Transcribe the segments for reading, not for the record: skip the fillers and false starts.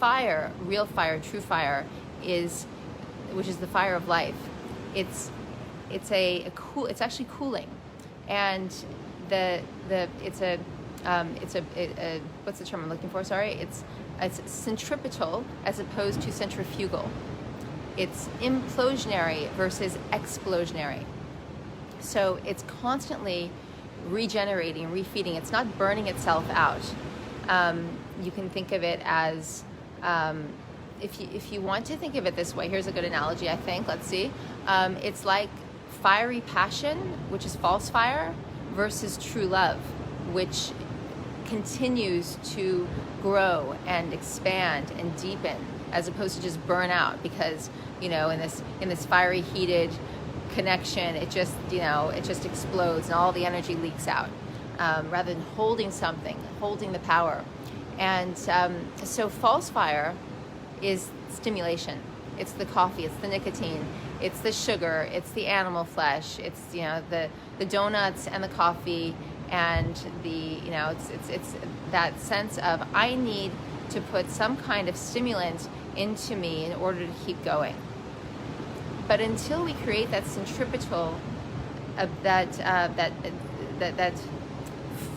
fire, real fire, true fire, which is the fire of life. It's actually cooling, and it's a what's the term I'm looking for? Sorry, it's centripetal as opposed to centrifugal. It's implosionary versus explosionary. So it's constantly regenerating, refeeding. It's not burning itself out. You can think of it as, if you want to think of it this way, here's a good analogy, I think. Let's see. It's like fiery passion, which is false fire, versus true love, which continues to grow and expand and deepen, as opposed to just burn out, because in this fiery, heated connection, it just explodes and all the energy leaks out, rather than holding something, holding the power. And so false fire is stimulation. It's the coffee, it's the nicotine, it's the sugar, it's the animal flesh, it's the donuts and the coffee, and it's that sense of, I need to put some kind of stimulant into me in order to keep going. But until we create that centripetal, that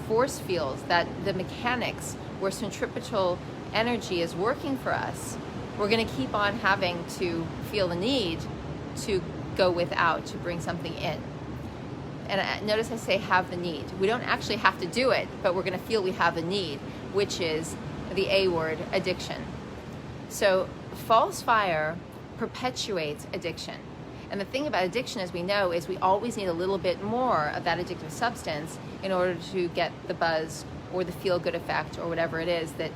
force fields, that the mechanics where centripetal energy is working for us, we're going to keep on having to feel the need to go without, to bring something in. And notice I say have the need. We don't actually have to do it, but we're going to feel we have the need, which is the A word, addiction. So false fire perpetuates addiction. And the thing about addiction, as we know, is we always need a little bit more of that addictive substance in order to get the buzz or the feel-good effect or whatever it is that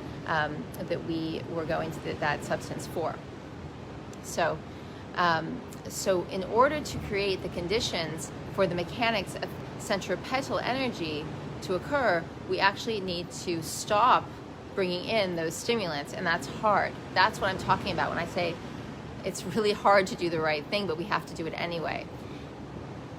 we were going to that substance for. So in order to create the conditions for the mechanics of centripetal energy to occur, we actually need to stop bringing in those stimulants, and that's hard. That's what I'm talking about when I say it's really hard to do the right thing, but we have to do it anyway.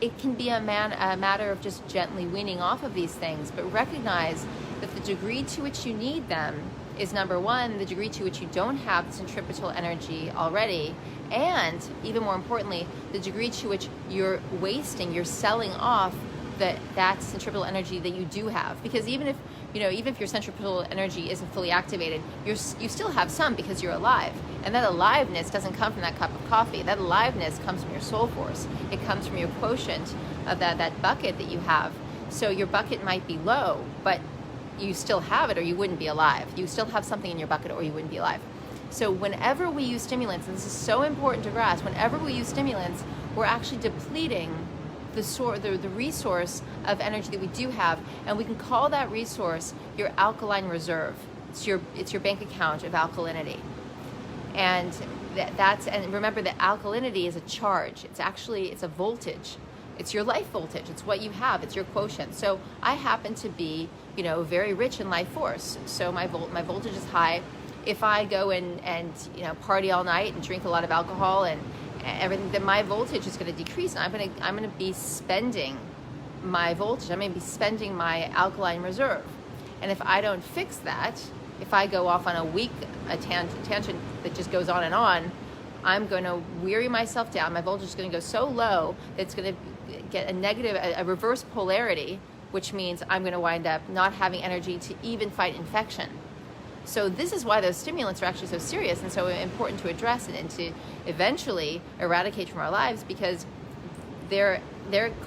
It can be a matter of just gently weaning off of these things, but recognize that the degree to which you need them is, number one, the degree to which you don't have the centripetal energy already, and even more importantly, the degree to which you're wasting, you're selling off that centripetal energy that you do have. Because even if your centripetal energy isn't fully activated, you still have some, because you're alive. And that aliveness doesn't come from that cup of coffee. That aliveness comes from your soul force. It comes from your quotient of that bucket that you have. So your bucket might be low, but you still have it, or you wouldn't be alive. You still have something in your bucket, or you wouldn't be alive. So whenever we use stimulants, and this is so important to grasp, whenever we use stimulants, we're actually depleting the resource of energy that we do have, and we can call that resource your alkaline reserve. It's your bank account of alkalinity. And and remember that alkalinity is a charge. It's a voltage. It's your life voltage. It's what you have. It's your quotient. So I happen to be, very rich in life force. So my voltage is high. If I go and party all night and drink a lot of alcohol and everything, then my voltage is going to decrease, and I'm going to be spending my voltage. I'm going to be spending my alkaline reserve. And if I don't fix that, if I go off on a tangent that just goes on and on, I'm going to weary myself down. My voltage is going to go so low that it's going to get a reverse polarity, which means I'm going to wind up not having energy to even fight infection. So this is why those stimulants are actually so serious and so important to address and to eventually eradicate from our lives, because they're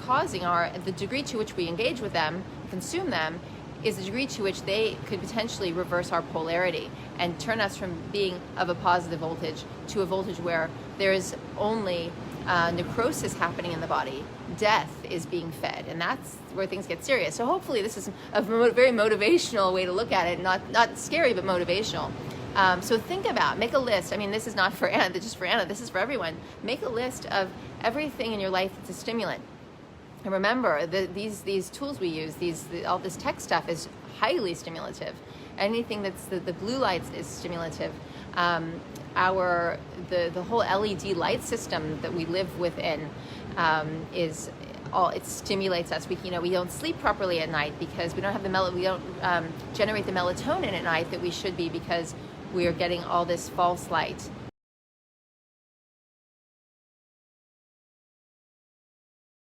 causing the degree to which we engage with them, consume them, is the degree to which they could potentially reverse our polarity and turn us from being of a positive voltage to a voltage where there is only necrosis happening in the body. Death is being fed, and that's where things get serious. So hopefully this is a very motivational way to look at it, not scary, but motivational. So make a list. I mean, this is not for Anna, just for Anna, this is for everyone. Make a list of everything in your life that's a stimulant. And remember, these tools we use, all this tech stuff is highly stimulative. Anything that's the blue lights is stimulative. The whole LED light system that we live within it stimulates us. We don't sleep properly at night because we don't have we don't generate the melatonin at night that we should be, because we are getting all this false light.